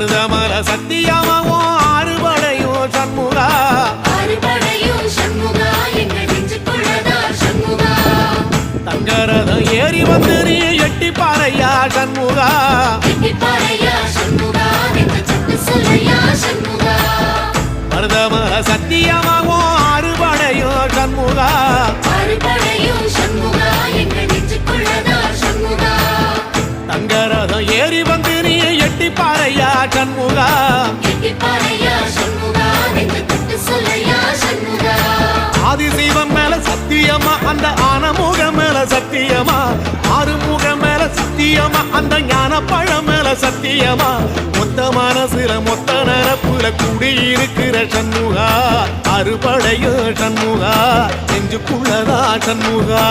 மருதமல சத்தியமாவோ அறுபடையும் சண்முகா தங்கரதம் ஏறி வந்து நீ எட்டி பாறையா சண்முகா மருதமல சத்தியமாவோ அறுபடையும் சண்முகா தங்கரதம் ஏறி வந்து நீ எட்டி பாறையா சண்முகா ஆதிசைவம் மேல சத்தியமா அந்த ஆனமுகம் மேல சத்தியமா ஆறுமுகம் மேல சத்தியமா அந்த ஞான பழம் மேல சத்தியமா மொத்த மனசுல மொத்த நரப்புல குடியிருக்கிற சண்முகா அறுபடையும் சண்முகா நெஞ்சுக்குள்ளதா சண்முகா